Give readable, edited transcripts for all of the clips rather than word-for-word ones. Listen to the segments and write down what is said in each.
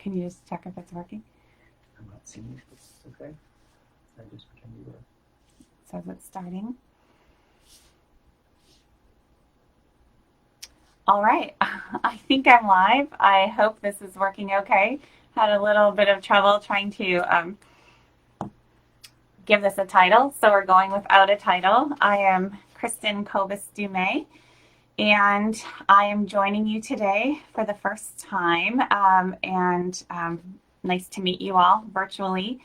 Can you just check if it's working? I'm not seeing if it's okay. I just pretend you were. It says it's starting. All right, I think I'm live. I hope this is working okay. Had a little bit of trouble trying to give this a title, so we're going without a title. I am Kristin Du Mez, and I am joining you today for the first time, nice to meet you all virtually.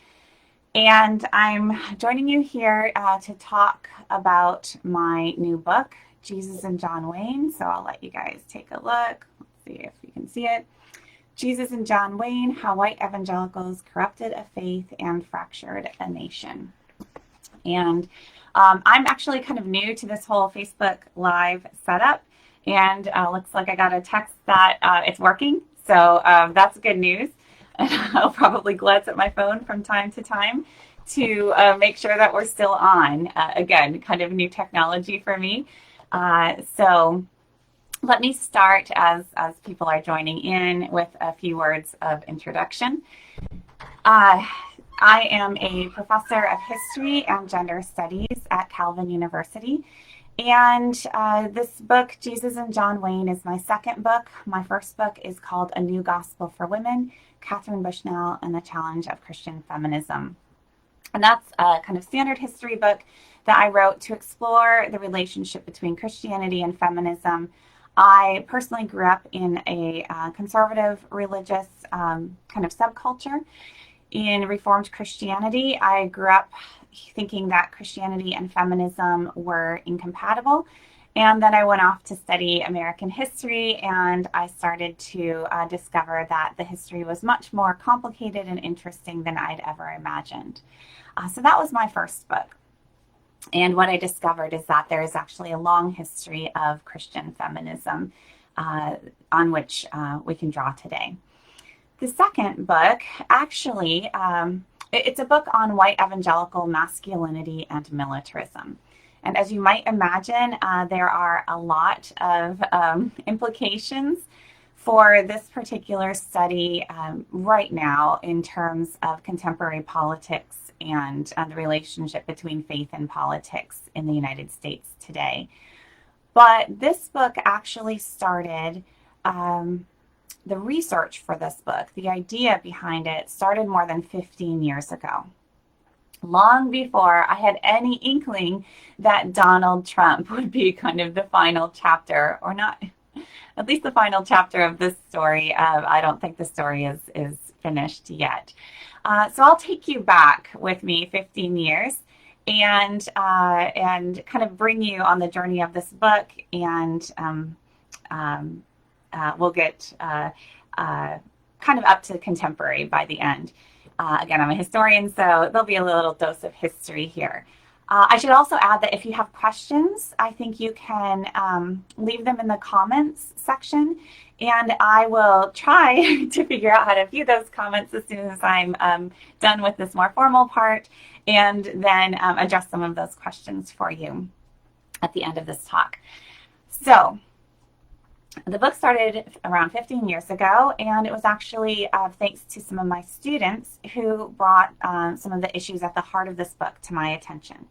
And I'm joining you here to talk about my new book, Jesus and John Wayne. So I'll let you guys take a look. Let's see if you can see it. Jesus and John Wayne, How White Evangelicals Corrupted a Faith and Fractured a Nation. And I'm actually kind of new to this whole Facebook Live setup. And looks like I got a text that it's working. So that's good news. I'll probably glance at my phone from time to time to make sure that we're still on. Again, kind of new technology for me. So let me start as people are joining in with a few words of introduction. I am a professor of history and gender studies at Calvin University. And this book, Jesus and John Wayne, is my second book. My first book is called A New Gospel for Women, Catherine Bushnell and the Challenge of Christian Feminism. And that's a kind of standard history book that I wrote to explore the relationship between Christianity and feminism. I personally grew up in a conservative religious kind of subculture. In Reformed Christianity, I grew up thinking that Christianity and feminism were incompatible. And then I went off to study American history, and I started to discover that the history was much more complicated and interesting than I'd ever imagined. So that was my first book. And what I discovered is that there is actually a long history of Christian feminism on which we can draw today. The second book, actually, it's a book on white evangelical masculinity and militarism. And as you might imagine, there are a lot of implications for this particular study right now in terms of contemporary politics and the relationship between faith and politics in the United States today. But this book actually started, the research for this book, the idea behind it started more than 15 years ago. Long before I had any inkling that Donald Trump would be kind of the final chapter, or not, at least the final chapter of this story. I don't think the story is finished yet. So I'll take you back with me 15 years and kind of bring you on the journey of this book, and we'll get kind of up to contemporary by the end. Again, I'm a historian, so there'll be a little dose of history here. I should also add that if you have questions, I think you can leave them in the comments section, and I will try to figure out how to view those comments as soon as I'm done with this more formal part, and then address some of those questions for you at the end of this talk. So the book started around 15 years ago, and it was actually thanks to some of my students who brought some of the issues at the heart of this book to my attention.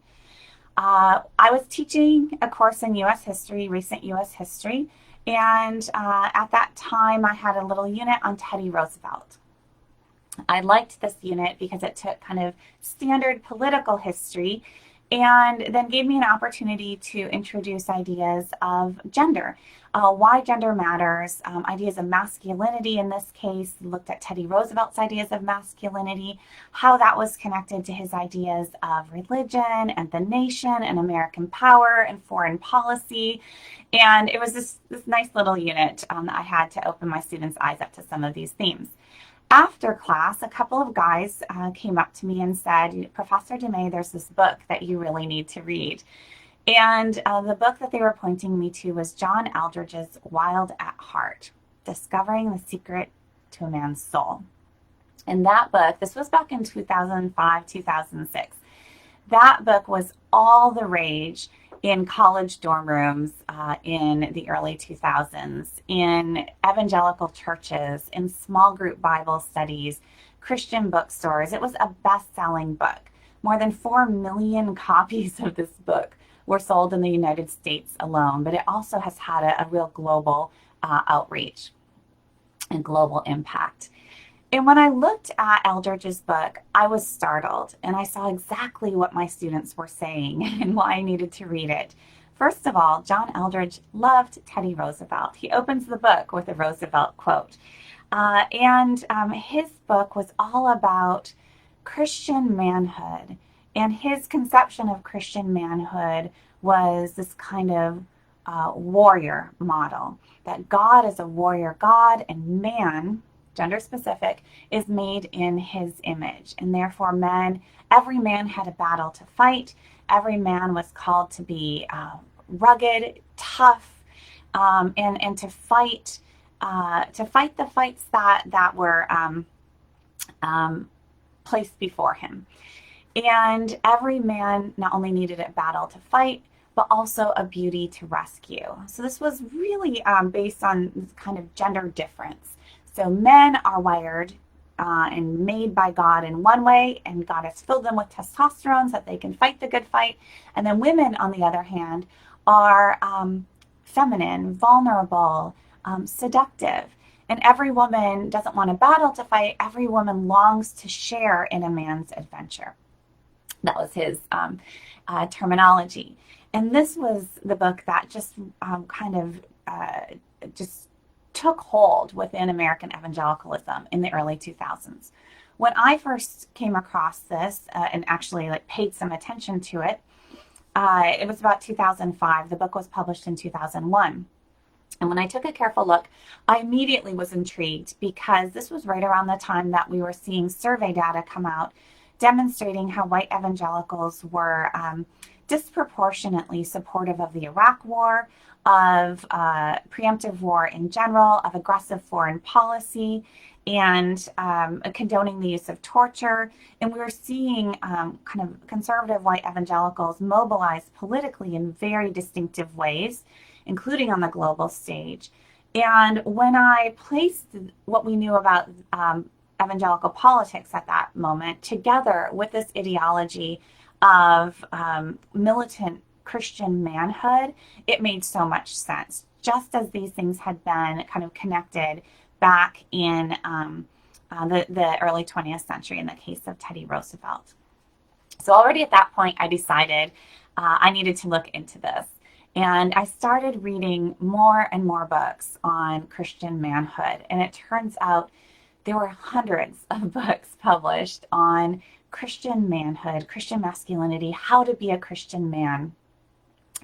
I was teaching a course in U.S. history, recent U.S. history, and at that time I had a little unit on Teddy Roosevelt. I liked this unit because it took kind of standard political history and then gave me an opportunity to introduce ideas of gender, why gender matters, ideas of masculinity in this case, looked at Teddy Roosevelt's ideas of masculinity, how that was connected to his ideas of religion and the nation and American power and foreign policy. And it was this nice little unit that I had to open my students' eyes up to some of these themes. After class, a couple of guys came up to me and said, Professor Du Mez, there's this book that you really need to read. And the book that they were pointing me to was John Eldredge's Wild at Heart, Discovering the Secret to a Man's Soul. And that book, this was back in 2005, 2006. That book was all the rage in college dorm rooms in the early 2000s, in evangelical churches, in small group Bible studies, Christian bookstores. It was a best-selling book. More than 4 million copies of this book were sold in the United States alone, but it also has had a real global outreach and global impact. And when I looked at Eldridge's book, I was startled and I saw exactly what my students were saying and why I needed to read it. First of all, John Eldridge loved Teddy Roosevelt. He opens the book with a Roosevelt quote. And his book was all about Christian manhood. And his conception of Christian manhood was this kind of warrior model, that God is a warrior God and man, gender specific, is made in his image. And therefore, every man had a battle to fight. Every man was called to be rugged, tough, and to fight the fights that were placed before him. And every man not only needed a battle to fight, but also a beauty to rescue. So this was really based on this kind of gender difference. So men are wired and made by God in one way, and God has filled them with testosterone so that they can fight the good fight. And then women, on the other hand, are feminine, vulnerable, seductive. And every woman doesn't want a battle to fight. Every woman longs to share in a man's adventure. That was his terminology. And this was the book that just just took hold within American evangelicalism in the early 2000s. When I first came across this and actually paid some attention to it, it was about 2005. The book was published in 2001. And when I took a careful look, I immediately was intrigued because this was right around the time that we were seeing survey data come out demonstrating how white evangelicals were disproportionately supportive of the Iraq War, of preemptive war in general, of aggressive foreign policy, and condoning the use of torture. And we were seeing kind of conservative white evangelicals mobilize politically in very distinctive ways, including on the global stage. And when I placed what we knew about evangelical politics at that moment together with this ideology of militant Christian manhood, it made so much sense, just as these things had been kind of connected back in the early 20th century in the case of Teddy Roosevelt. So already at that point, I decided I needed to look into this. And I started reading more and more books on Christian manhood. And it turns out there were hundreds of books published on Christian manhood, Christian masculinity, how to be a Christian man.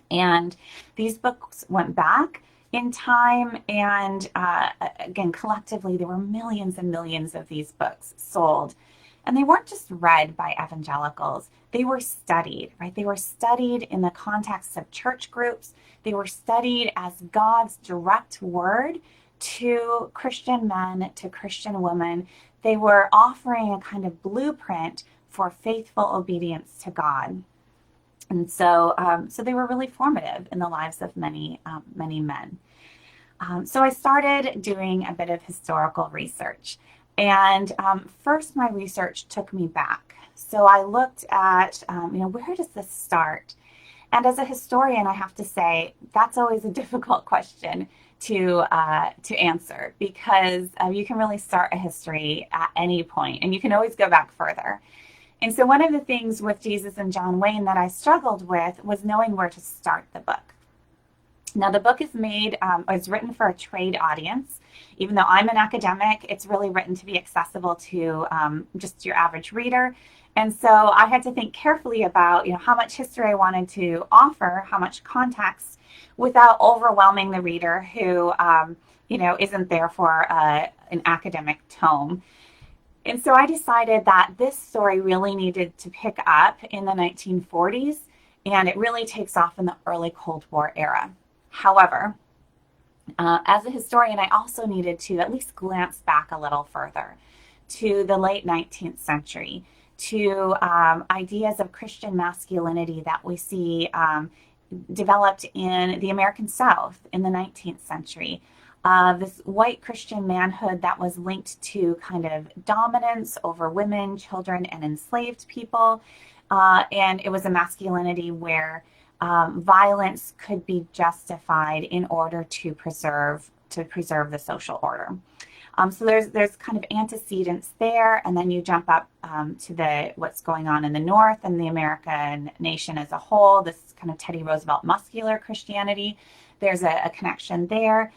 And these books went back in time. And again, collectively, there were millions and millions of these books sold. And they weren't just read by evangelicals. They were studied, right? They were studied in the context of church groups. They were studied as God's direct word to Christian men, to Christian women. They were offering a kind of blueprint for faithful obedience to God. And so they were really formative in the lives of many men. So I started doing a bit of historical research. And first, my research took me back. So I looked at, where does this start? And as a historian, I have to say that's always a difficult question to answer, because you can really start a history at any point, and you can always go back further. And so one of the things with Jesus and John Wayne that I struggled with was knowing where to start the book. Now, the book is written for a trade audience. Even though I'm an academic, it's really written to be accessible to just your average reader. And so I had to think carefully about, how much history I wanted to offer, how much context, without overwhelming the reader who, isn't there for an academic tome. And so I decided that this story really needed to pick up in the 1940s, and it really takes off in the early Cold War era. However, as a historian, I also needed to at least glance back a little further to the late 19th century, to ideas of Christian masculinity that we see developed in the American South in the 19th century. This white Christian manhood that was linked to kind of dominance over women, children, and enslaved people. And it was a masculinity where violence could be justified in order to preserve the social order. So there's kind of antecedents there, and then you jump up to the what's going on in the North and the American nation as a whole. This kind of Teddy Roosevelt muscular Christianity. There's a connection there.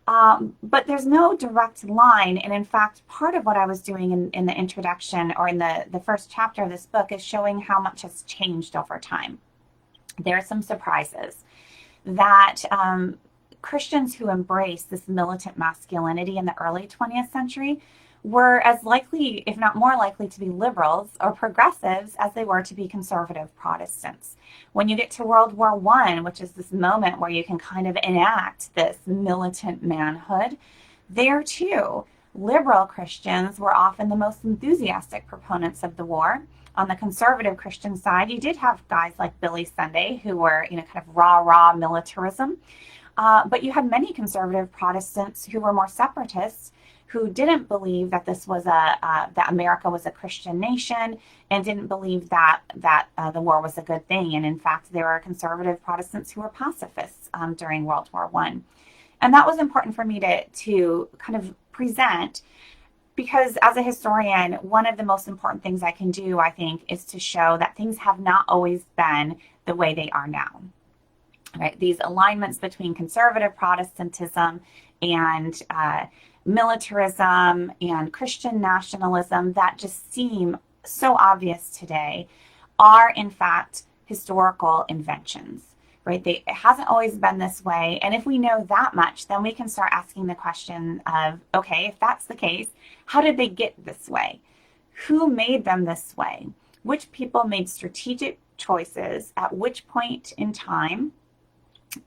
But there's no direct line. And in fact, part of what I was doing in the introduction or in the first chapter of this book is showing how much has changed over time. There are some surprises that Christians who embraced this militant masculinity in the early 20th century were as likely, if not more likely, to be liberals or progressives as they were to be conservative Protestants. When you get to World War I, which is this moment where you can kind of enact this militant manhood, there too, liberal Christians were often the most enthusiastic proponents of the war. On the conservative Christian side, you did have guys like Billy Sunday who were, kind of rah militarism. But you had many conservative Protestants who were more separatists, who didn't believe that this was that America was a Christian nation, and didn't believe that the war was a good thing. And in fact, there were conservative Protestants who were pacifists during World War I. And that was important for me to kind of present, because as a historian, one of the most important things I can do, I think, is to show that things have not always been the way they are now. Right? These alignments between conservative Protestantism and militarism and Christian nationalism that just seem so obvious today are in fact historical inventions. Right? It hasn't always been this way. And if we know that much, then we can start asking the question of, okay, if that's the case, how did they get this way? Who made them this way? Which people made strategic choices at which point in time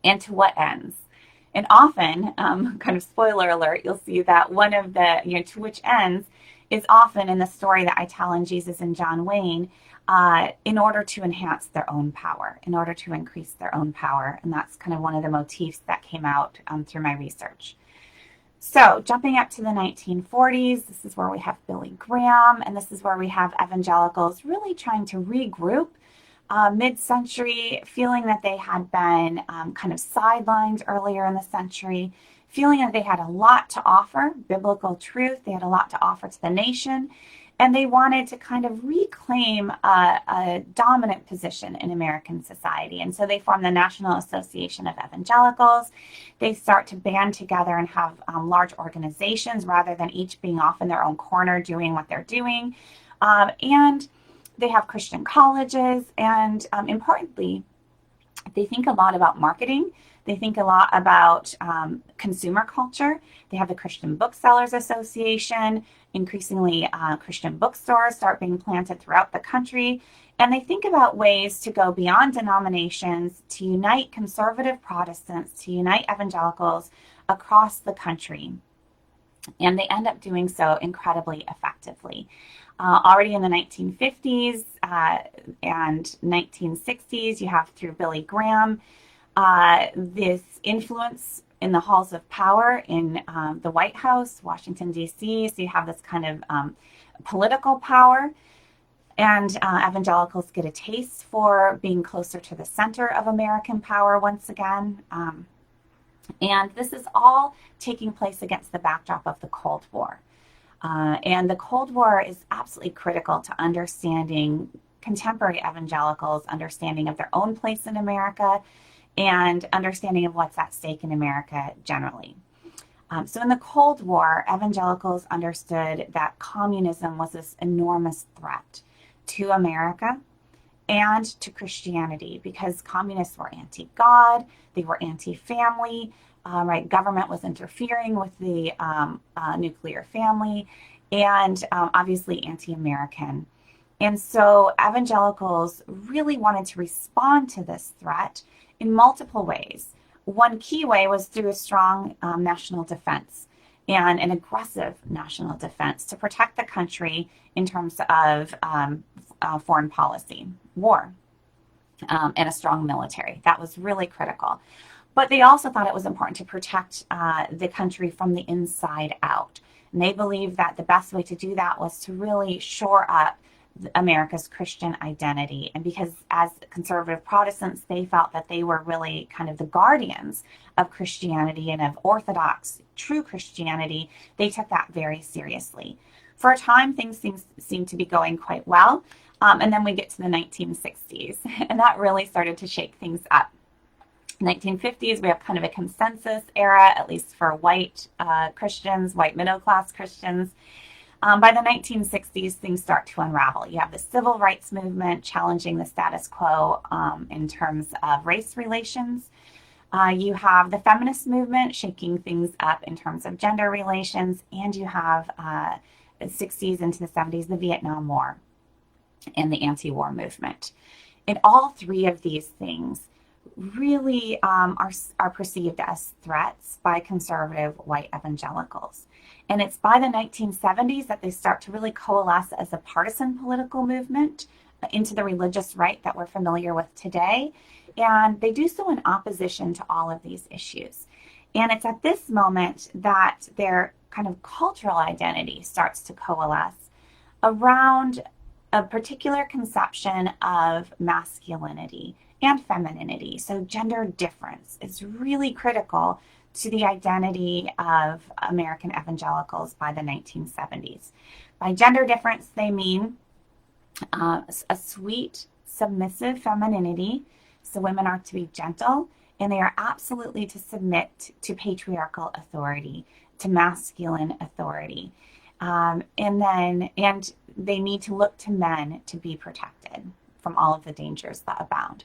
and to what ends? And often, kind of spoiler alert, you'll see that one of the, to which ends is often in the story that I tell in Jesus and John Wayne, in order to enhance their own power, in order to increase their own power. And that's kind of one of the motifs that came out through my research. So jumping up to the 1940s, this is where we have Billy Graham, and this is where we have evangelicals really trying to regroup mid-century, feeling that they had been kind of sidelined earlier in the century, feeling that they had a lot to offer, biblical truth, they had a lot to offer to the nation, and they wanted to kind of reclaim a dominant position in American society. And so they formed the National Association of Evangelicals. They start to band together and have large organizations rather than each being off in their own corner doing what they're doing. And they have Christian colleges, and importantly, they think a lot about marketing. They think a lot about consumer culture. They have the Christian Booksellers Association. Increasingly, Christian bookstores start being planted throughout the country. And they think about ways to go beyond denominations, to unite conservative Protestants, to unite evangelicals across the country. And they end up doing so incredibly effectively. Already in the 1950s and 1960s, you have through Billy Graham this influence in the halls of power in the White House, Washington, D.C. So you have this kind of political power. And evangelicals get a taste for being closer to the center of American power once again. And this is all taking place against the backdrop of the Cold War. And the Cold War is absolutely critical to understanding contemporary evangelicals' understanding of their own place in America and understanding of what's at stake in America generally. So in the Cold War, evangelicals understood that communism was this enormous threat to America and to Christianity, because communists were anti-God, they were anti-family, right? Government was interfering with the nuclear family, and obviously anti-American. And so evangelicals really wanted to respond to this threat in multiple ways. One key way was through a strong national defense and an aggressive national defense to protect the country in terms of foreign policy, war. and a strong military. That was really critical. But they also thought it was important to protect the country from the inside out. And they believed that the best way to do that was to really shore up America's Christian identity. And because as conservative Protestants, they felt that they were really kind of the guardians of Christianity and of Orthodox, true Christianity, they took that very seriously. For a time, things seemed to be going quite well. And then we get to the 1960s, and that really started to shake things up. 1950s, we have kind of a consensus era, at least for white Christians, white middle-class Christians. By the 1960s, things start to unravel. You have the civil rights movement challenging the status quo in terms of race relations. You have the feminist movement shaking things up in terms of gender relations. And you have the 60s into the 70s, the Vietnam War and the anti-war movement. And all three of these things really are perceived as threats by conservative white evangelicals. And it's by the 1970s that they start to really coalesce as a partisan political movement into the religious right that we're familiar with today. And they do so in opposition to all of these issues. And it's at this moment that their kind of cultural identity starts to coalesce around a particular conception of masculinity and femininity. So gender difference is really critical to the identity of American evangelicals by the 1970s. By gender difference, they mean a sweet, submissive femininity. So women are to be gentle, and they are absolutely to submit to patriarchal authority, to masculine authority. And they need to look to men to be protected from all of the dangers that abound.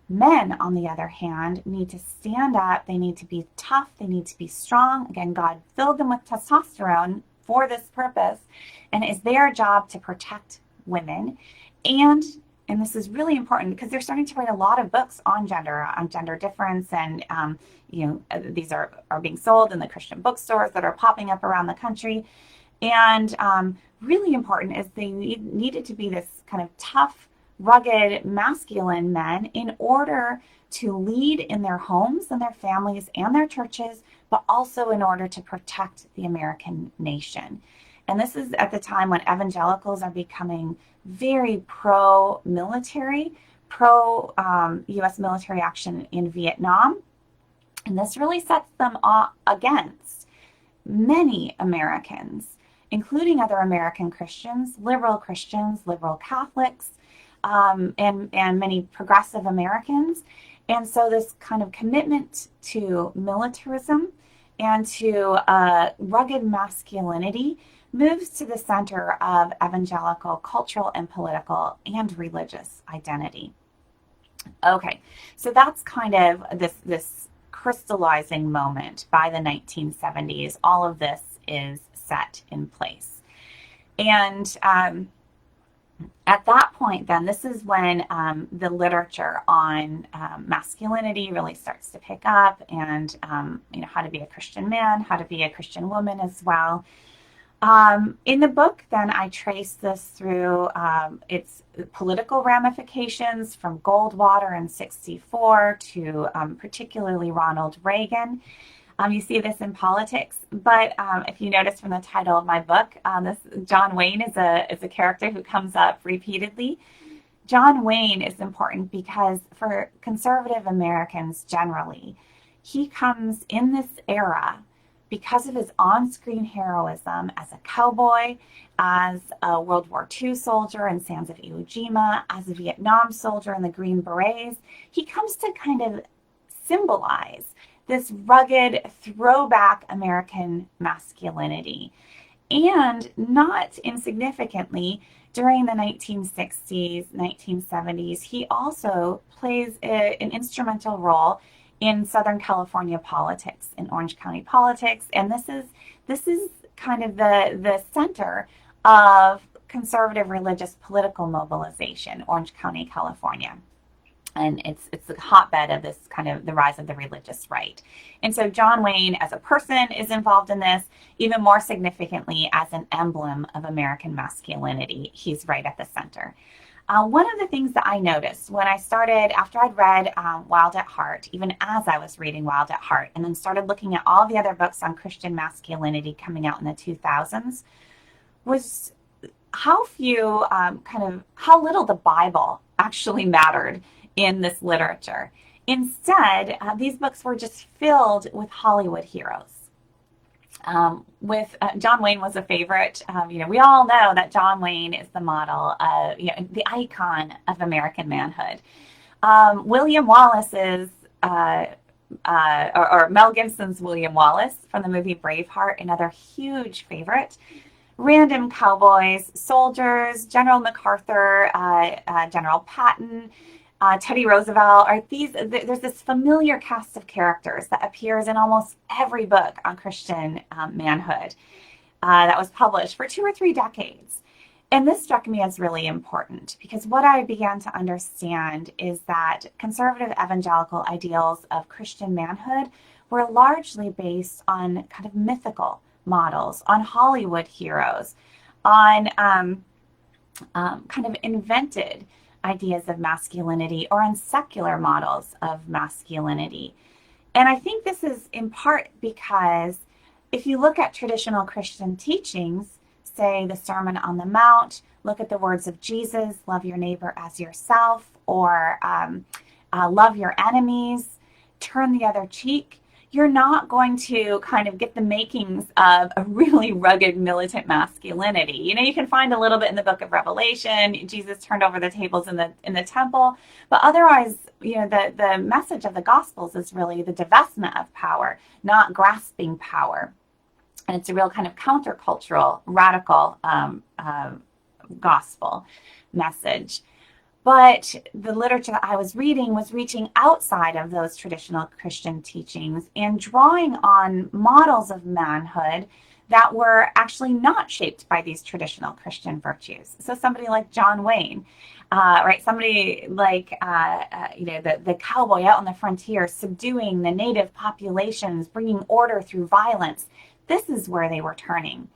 Men, on the other hand, need to stand up. They need to be tough. They need to be strong. Again, God filled them with testosterone for this purpose, and it is their job to protect women. And this is really important because they're starting to write a lot of books on gender difference, and these are being sold in the Christian bookstores that are popping up around the country. And really important is they needed to be this kind of tough, rugged, masculine men in order to lead in their homes and their families and their churches, but also in order to protect the American nation. And this is at the time when evangelicals are becoming very pro-military, pro-U.S. military action in Vietnam. And this really sets them against many Americans, including other American Christians, liberal Catholics, and many progressive Americans. And so this kind of commitment to militarism and to rugged masculinity moves to the center of evangelical cultural and political and religious identity. Okay, so that's kind of this crystallizing moment by the 1970s. All of this is set in place. And at that point, then, this is when the literature on masculinity really starts to pick up, and how to be a Christian man, how to be a Christian woman as well. In the book, then, I trace this through its political ramifications from Goldwater in '64 to particularly Ronald Reagan. You see this in politics, but if you notice from the title of my book, this John Wayne is a character who comes up repeatedly. John Wayne is important because for conservative Americans generally, he comes in this era because of his on-screen heroism as a cowboy, as a World War II soldier in Sands of Iwo Jima, as a Vietnam soldier in the Green Berets. He comes to kind of symbolize this rugged throwback American masculinity. And not insignificantly, during the 1960s, 1970s, he also plays an instrumental role in Southern California politics, in Orange County politics. And this is kind of the center of conservative religious political mobilization, Orange County, California. And it's the hotbed of this kind of the rise of the religious right. And so John Wayne as a person is involved in this, even more significantly as an emblem of American masculinity. He's right at the center. One of the things that I noticed when I started, after I'd read Wild at Heart, even as I was reading Wild at Heart, and then started looking at all the other books on Christian masculinity coming out in the 2000s, was how few, how little the Bible actually mattered in this literature. Instead, these books were just filled with Hollywood heroes. With John Wayne was a favorite. We all know that John Wayne is the model of, the icon of American manhood. William Wallace's, or Mel Gibson's William Wallace from the movie Braveheart, another huge favorite. Random cowboys, soldiers, General MacArthur, General Patton, Teddy Roosevelt, there's this familiar cast of characters that appears in almost every book on Christian manhood that was published for 2 or 3 decades. And this struck me as really important because what I began to understand is that conservative evangelical ideals of Christian manhood were largely based on kind of mythical models, on Hollywood heroes, on kind of invented ideas of masculinity or on secular models of masculinity. And I think this is in part because if you look at traditional Christian teachings, say the Sermon on the Mount, look at the words of Jesus, love your neighbor as yourself, or love your enemies, turn the other cheek, you're not going to kind of get the makings of a really rugged militant masculinity. You can find a little bit in the book of Revelation. Jesus turned over the tables in the temple, but otherwise, the message of the Gospels is really the divestment of power, not grasping power. And it's a real kind of countercultural, radical gospel message. But the literature that I was reading was reaching outside of those traditional Christian teachings and drawing on models of manhood that were actually not shaped by these traditional Christian virtues. So somebody like John Wayne, right? Somebody like, the cowboy out on the frontier, subduing the native populations, bringing order through violence. This is where they were turning.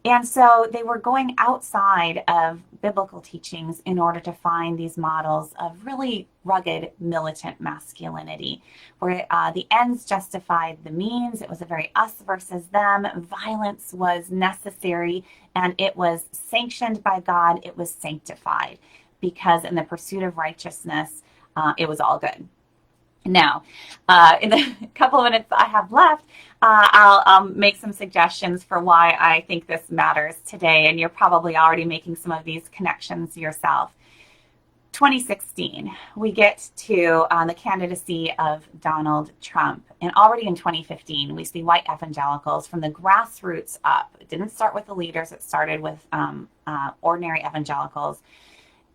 And so they were going outside of biblical teachings in order to find these models of really rugged militant masculinity, where the ends justified the means. It was a very us versus them. Violence was necessary and it was sanctioned by God. It was sanctified because in the pursuit of righteousness, it was all good. Now, in the couple of minutes I have left, I'll make some suggestions for why I think this matters today, and you're probably already making some of these connections yourself. 2016, we get to the candidacy of Donald Trump, and already in 2015, we see white evangelicals from the grassroots up. It didn't start with the leaders, it started with ordinary evangelicals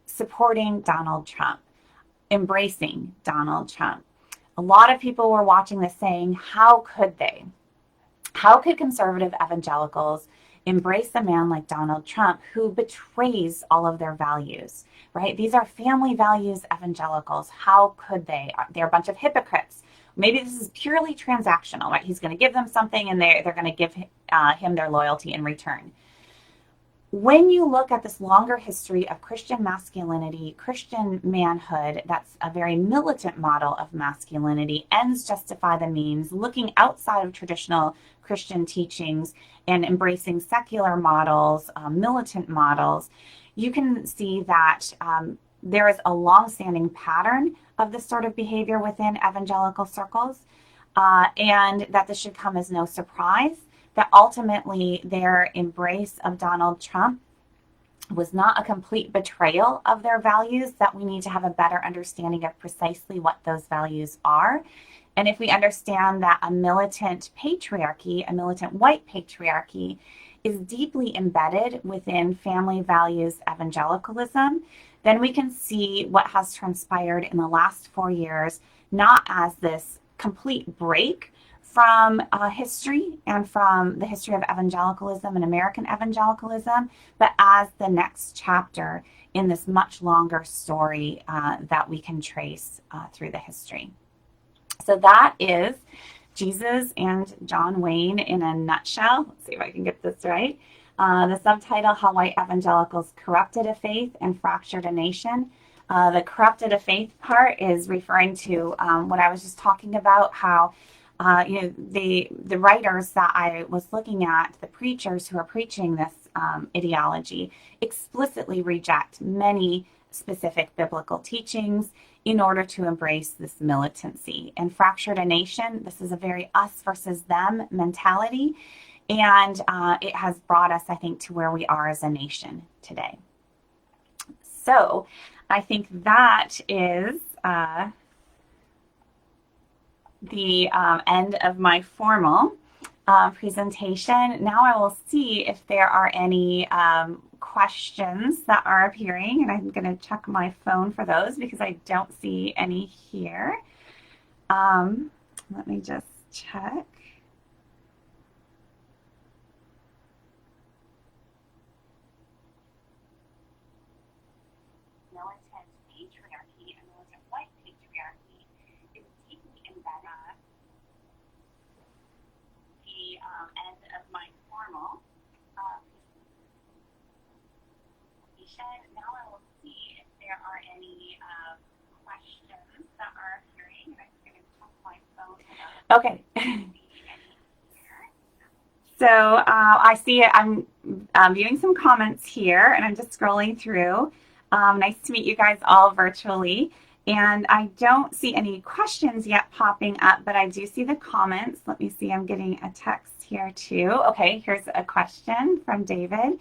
supporting Donald Trump, embracing Donald Trump. A lot of people were watching this saying, how could they? How could conservative evangelicals embrace a man like Donald Trump who betrays all of their values, right? These are family values evangelicals. How could they? They're a bunch of hypocrites. Maybe this is purely transactional, right? He's going to give them something and they're going to give him their loyalty in return. When you look at this longer history of Christian masculinity, Christian manhood, that's a very militant model of masculinity, ends justify the means, looking outside of traditional Christian teachings and embracing secular models, militant models, you can see that there is a long-standing pattern of this sort of behavior within evangelical circles, and that this should come as no surprise. That ultimately their embrace of Donald Trump was not a complete betrayal of their values, that we need to have a better understanding of precisely what those values are. And if we understand that a militant patriarchy, a militant white patriarchy, is deeply embedded within family values evangelicalism, then we can see what has transpired in the last 4 years, not as this complete break from history and from the history of evangelicalism and American evangelicalism, but as the next chapter in this much longer story that we can trace through the history. So that is Jesus and John Wayne in a nutshell. Let's see if I can get this right. The subtitle, How White Evangelicals Corrupted a Faith and Fractured a Nation. The corrupted a faith part is referring to what I was just talking about, how the writers that I was looking at, the preachers who are preaching this ideology, explicitly reject many specific biblical teachings in order to embrace this militancy. And fractured a nation, this is a very us versus them mentality. And it has brought us, I think, to where we are as a nation today. So I think that is the end of my formal presentation. Now I will see if there are any questions that are appearing, and I'm going to check my phone for those because I don't see any here. Let me just check. Militant patriarchy and militant white patriarchy is deeply embedded. The end of my formal presentation. Now I will see if there are any questions that are appearing. I'm going to check my phone. Okay. So I see it. I'm viewing some comments here, and I'm just scrolling through. Nice to meet you guys all virtually. And I don't see any questions yet popping up, but I do see the comments. Let me see. I'm getting a text here too. Okay, here's a question from David.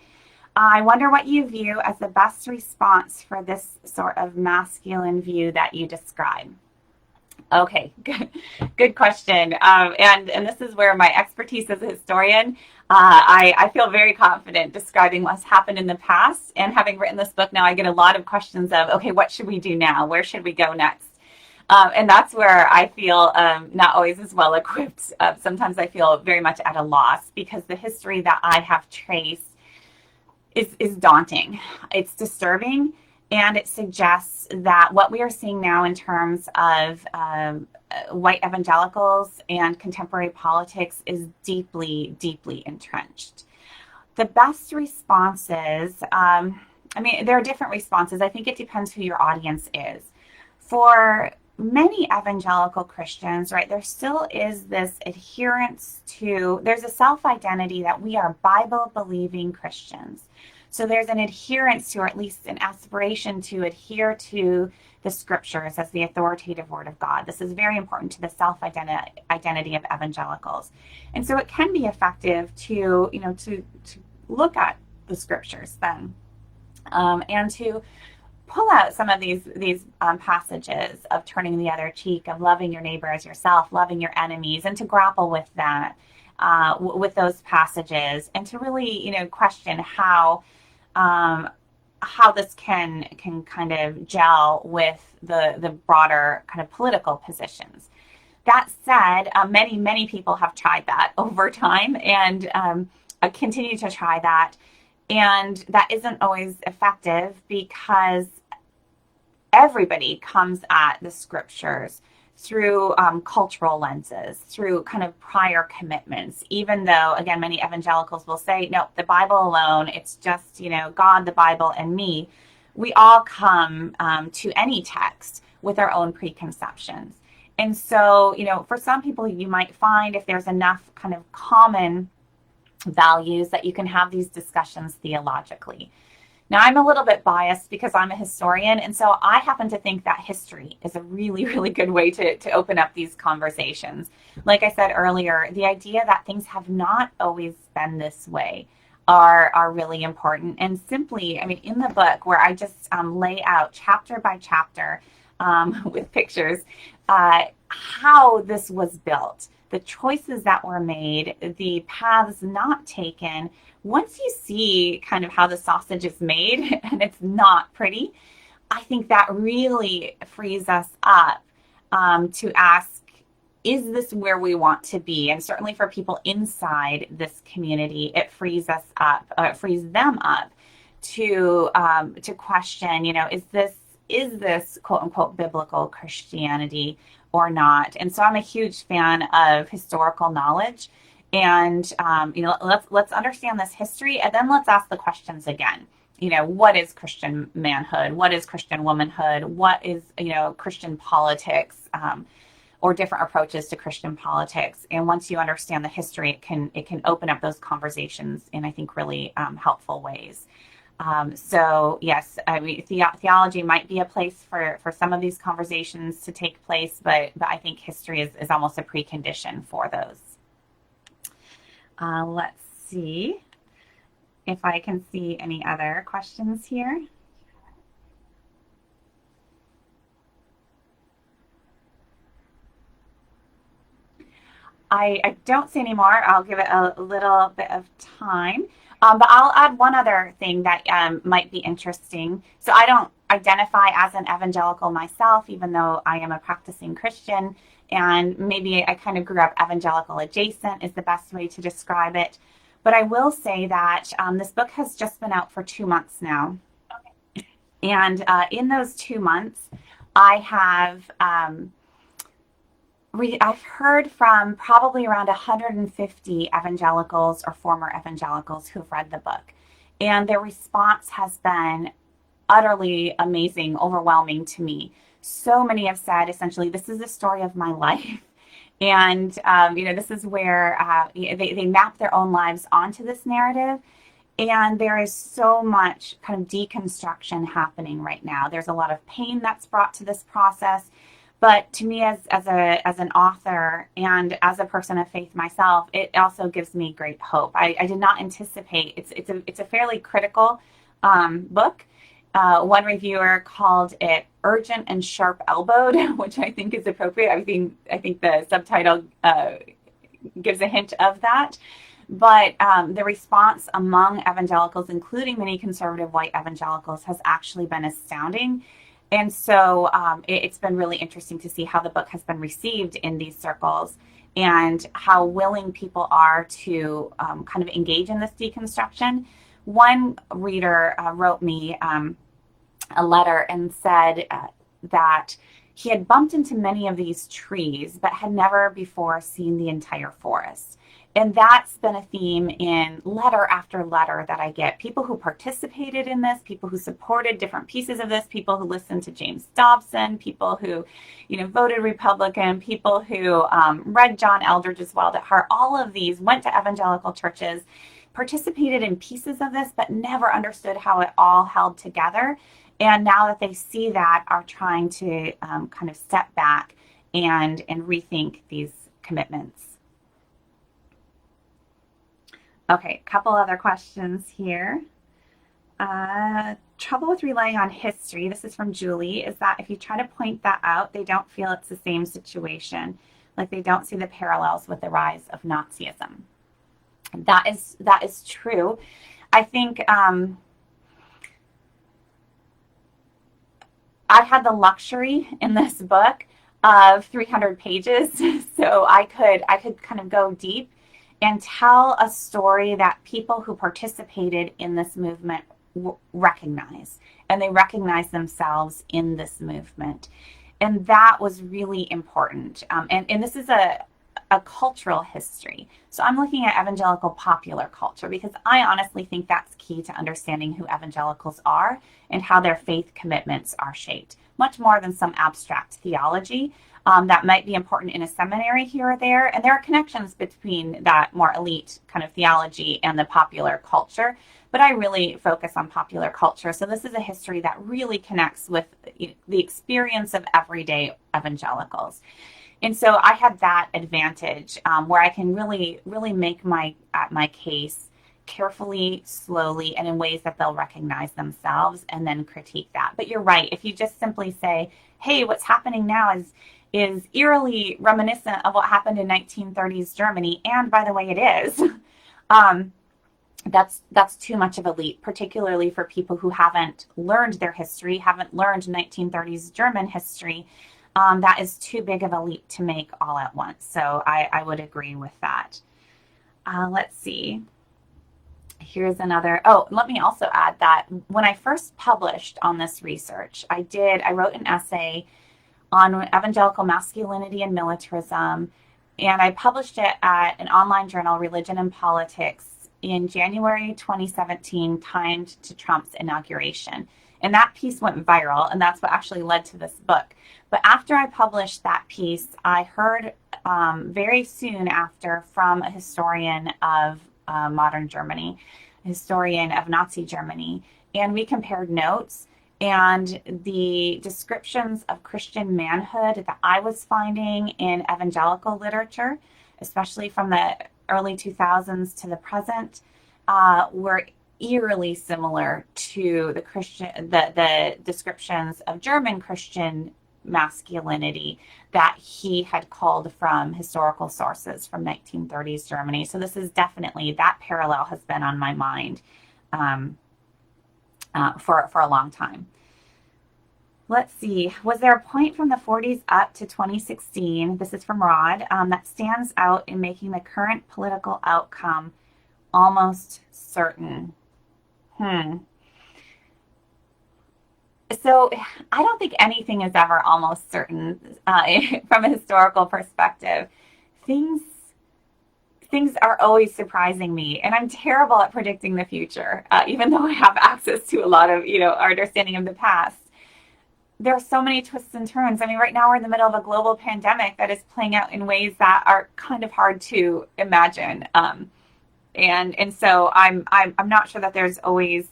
I wonder what you view as the best response for this sort of masculine view that you describe. Okay, good question. And this is where my expertise as a historian, I feel very confident describing what's happened in the past. And having written this book now, I get a lot of questions of, okay, what should we do now? Where should we go next? And that's where I feel not always as well equipped. Sometimes I feel very much at a loss because the history that I have traced is daunting. It's disturbing. And it suggests that what we are seeing now in terms of white evangelicals and contemporary politics is deeply, deeply entrenched. The best responses, there are different responses. I think it depends who your audience is. For many evangelical Christians, right, there still is this adherence to, there's a self-identity that we are Bible-believing Christians. So there's an adherence to, or at least an aspiration to adhere to the scriptures as the authoritative word of God. This is very important to the self-identity of evangelicals. And so it can be effective to look at the scriptures then, and to pull out some of these passages of turning the other cheek, of loving your neighbor as yourself, loving your enemies, and to grapple with that, with those passages, and to really, question how this can kind of gel with the broader kind of political positions. That said, many people have tried that over time and continue to try that. And that isn't always effective because everybody comes at the scriptures through cultural lenses, through kind of prior commitments, even though, again, many evangelicals will say, no, the Bible alone, it's just, God, the Bible, and me. We all come to any text with our own preconceptions. And so, for some people, you might find if there's enough kind of common values that you can have these discussions theologically. Now, I'm a little bit biased because I'm a historian, and so I happen to think that history is a really, really good way to open up these conversations. Like I said earlier, the idea that things have not always been this way are really important. And simply, in the book where I just lay out chapter by chapter with pictures how this was built, the choices that were made, the paths not taken. Once you see kind of how the sausage is made and it's not pretty, I think that really frees us up to ask, is this where we want to be? And certainly for people inside this community, it frees us up, it frees them up to question, is this quote unquote biblical Christianity or not? And so I'm a huge fan of historical knowledge. And let's understand this history, and then let's ask the questions again. What is Christian manhood? What is Christian womanhood? What is Christian politics? Or different approaches to Christian politics. And once you understand the history, it can open up those conversations in, I think, really helpful ways. So yes, I mean, theology might be a place for some of these conversations to take place, but I think history is almost a precondition for those. Let's see if I can see any other questions here. I don't see any more. I'll give it a little bit of time. But I'll add one other thing that might be interesting. So I don't identify as an evangelical myself, even though I am a practicing Christian. And maybe I kind of grew up evangelical adjacent is the best way to describe it. But I will say that this book has just been out for 2 months now. And in those 2 months, I have I've heard from probably around 150 evangelicals or former evangelicals who've read the book. And their response has been utterly amazing, overwhelming to me. So many have said, essentially, this is the story of my life. And, this is where they map their own lives onto this narrative. And there is so much kind of deconstruction happening right now. There's a lot of pain that's brought to this process. But to me, as an author and as a person of faith myself, it also gives me great hope. I did not anticipate it's a fairly critical book. One reviewer called it urgent and sharp elbowed, which I think is appropriate. I think the subtitle gives a hint of that. But the response among evangelicals, including many conservative white evangelicals, has actually been astounding. And so it's been really interesting to see how the book has been received in these circles and how willing people are to kind of engage in this deconstruction. One reader wrote me a letter and said that he had bumped into many of these trees, but had never before seen the entire forest. And that's been a theme in letter after letter that I get. People who participated in this, people who supported different pieces of this, people who listened to James Dobson, people who, voted Republican, people who read John Eldridge's Wild at Heart. All of these went to evangelical churches, participated in pieces of this, but never understood how it all held together. And now that they see that, are trying to kind of step back and rethink these commitments. Okay, a couple other questions here. Trouble with relying on history, this is from Julie, is that if you try to point that out, they don't feel it's the same situation. Like they don't see the parallels with the rise of Nazism. That is true. I think I had the luxury in this book of 300 pages, so I could kind of go deep and tell a story that people who participated in this movement recognize, and they recognize themselves in this movement. And that was really important. And this is a cultural history. So I'm looking at evangelical popular culture because I honestly think that's key to understanding who evangelicals are and how their faith commitments are shaped, much more than some abstract theology. That might be important in a seminary here or there. And there are connections between that more elite kind of theology and the popular culture. But I really focus on popular culture. So this is a history that really connects with the experience of everyday evangelicals. And so I had that advantage where I can really make my case carefully, slowly, and in ways that they'll recognize themselves and then critique that. But you're right. If you just simply say, hey, what's happening now is eerily reminiscent of what happened in 1930s Germany. And by the way, it is. That's too much of a leap, particularly for people who haven't learned their history, haven't learned 1930s German history. That is too big of a leap to make all at once. So I would agree with that. Let's see. Here's another. Oh, let me also add that when I first published on this research, I wrote an essay on evangelical masculinity and militarism And I published it at an online journal, Religion and Politics, in January 2017, timed to Trump's inauguration. And that piece went viral, and that's what actually led to this book. But after I published that piece, I heard very soon after from a historian of modern Germany, a historian of Nazi Germany, and we compared notes. And the descriptions of Christian manhood that I was finding in evangelical literature, especially from the early 2000s to the present, were eerily similar to the descriptions of German Christian masculinity that he had called from historical sources from 1930s Germany. So this is definitely, that parallel has been on my mind um, for a long time. Let's see. Was there a point from the 40s up to 2016, this is from Rod, that stands out in making the current political outcome almost certain? So I don't think anything is ever almost certain from a historical perspective. Things things are always surprising me, and I'm terrible at predicting the future, even though I have access to a lot of our understanding of the past. There are so many twists and turns. I mean, right now we're in the middle of a global pandemic that is playing out in ways that are kind of hard to imagine. And so I'm not sure that there's always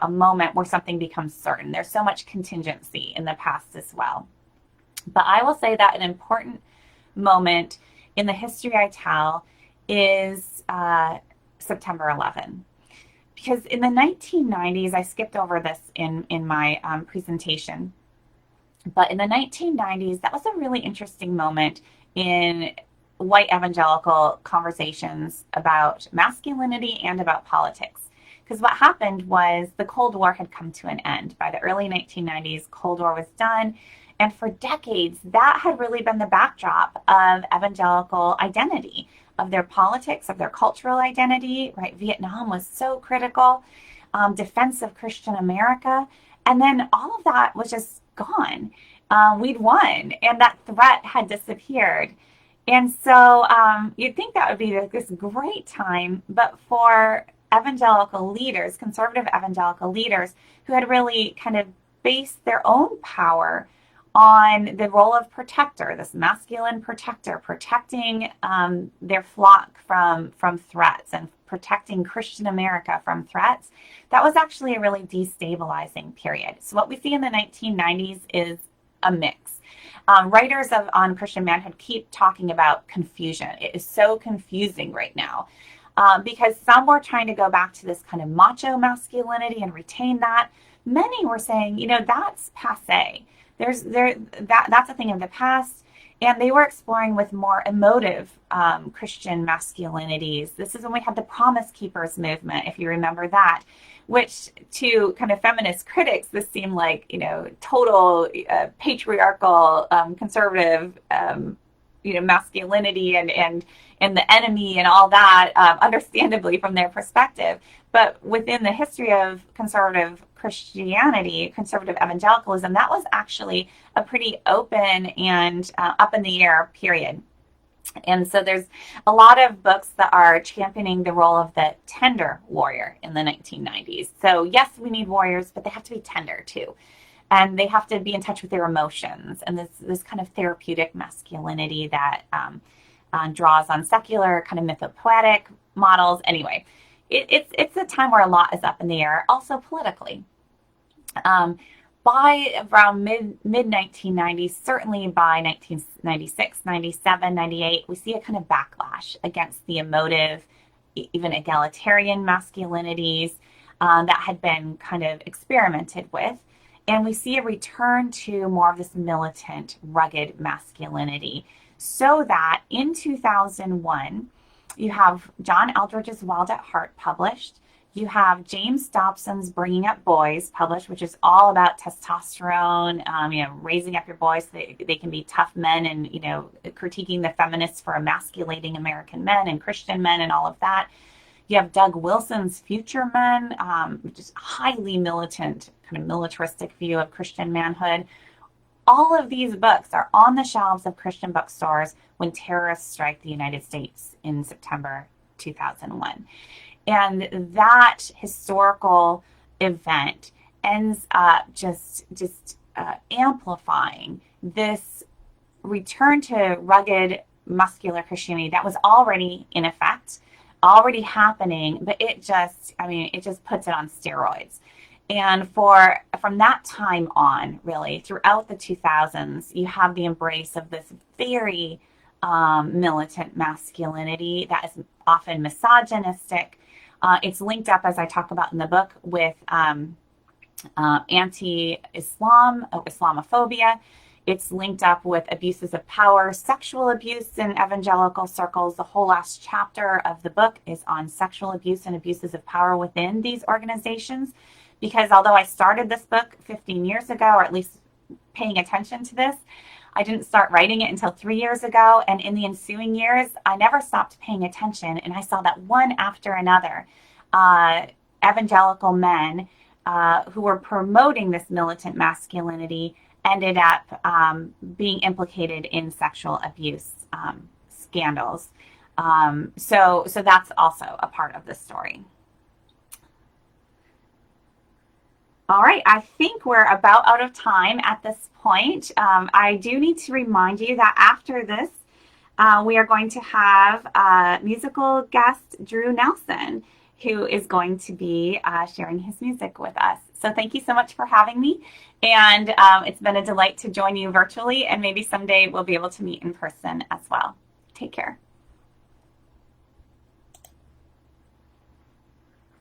a moment where something becomes certain. There's so much contingency in the past as well. But I will say that an important moment in the history I tell is September 11. Because in the 1990s, I skipped over this in my presentation, but in the 1990s, that was a really interesting moment in white evangelical conversations about masculinity and about politics. Because what happened was the Cold War had come to an end. By the early 1990s, Cold War was done. And for decades, that had really been the backdrop of evangelical identity, of their politics, of their cultural identity, right? Vietnam was so critical, defense of Christian America. And then all of that was just gone. We'd won, and that threat had disappeared. And so you'd think that would be this great time, but for evangelical leaders, conservative evangelical leaders, who had really kind of based their own power on the role of protector, this masculine protector, protecting their flock from threats and protecting Christian America from threats, that was actually a really destabilizing period. So what we see in the 1990s is a mix. Writers on Christian manhood keep talking about confusion. It is so confusing right now because some were trying to go back to this kind of macho masculinity and retain that. Many were saying, that's passé. That's a thing of the past, and they were exploring with more emotive Christian masculinities. This is when we had the Promise Keepers movement, if you remember that, which to kind of feminist critics, this seemed like total patriarchal conservative masculinity and the enemy and all that, understandably from their perspective. But within the history of conservative Christianity, conservative evangelicalism, that was actually a pretty open and up in the air period. And so there's a lot of books that are championing the role of the tender warrior in the 1990s. So yes, we need warriors, but they have to be tender too. And they have to be in touch with their emotions and this kind of therapeutic masculinity that draws on secular kind of mythopoetic models. Anyway, it's a time where a lot is up in the air, also politically. By around mid 1990s, certainly by 1996, 97, 98, we see a kind of backlash against the emotive, even egalitarian masculinities that had been kind of experimented with. And we see a return to more of this militant, rugged masculinity. So that in 2001, you have John Eldredge's Wild at Heart published. You have James Dobson's Bringing Up Boys published, which is all about testosterone, raising up your boys so they can be tough men and, critiquing the feminists for emasculating American men and Christian men and all of that. You have Doug Wilson's Future Men, which is a highly militant, kind of militaristic view of Christian manhood. All of these books are on the shelves of Christian bookstores when terrorists strike the United States in September 2001. And that historical event ends up just amplifying this return to rugged muscular Christianity that was already in effect, already happening, but it just puts it on steroids. And from that time on, really, throughout the 2000s, you have the embrace of this very militant masculinity that is often misogynistic. It's linked up, as I talk about in the book, with anti-Islam, Islamophobia. It's linked up with abuses of power, sexual abuse in evangelical circles. The whole last chapter of the book is on sexual abuse and abuses of power within these organizations. Because although I started this book 15 years ago, or at least paying attention to this, I didn't start writing it until 3 years ago. And in the ensuing years, I never stopped paying attention. And I saw that one after another, evangelical men who were promoting this militant masculinity ended up being implicated in sexual abuse scandals. So that's also a part of the story. All right, I think we're about out of time at this point. I do need to remind you that after this, we are going to have musical guest Drew Nelson, who is going to be sharing his music with us. So thank you so much for having me. And it's been a delight to join you virtually, and maybe someday we'll be able to meet in person as well. Take care.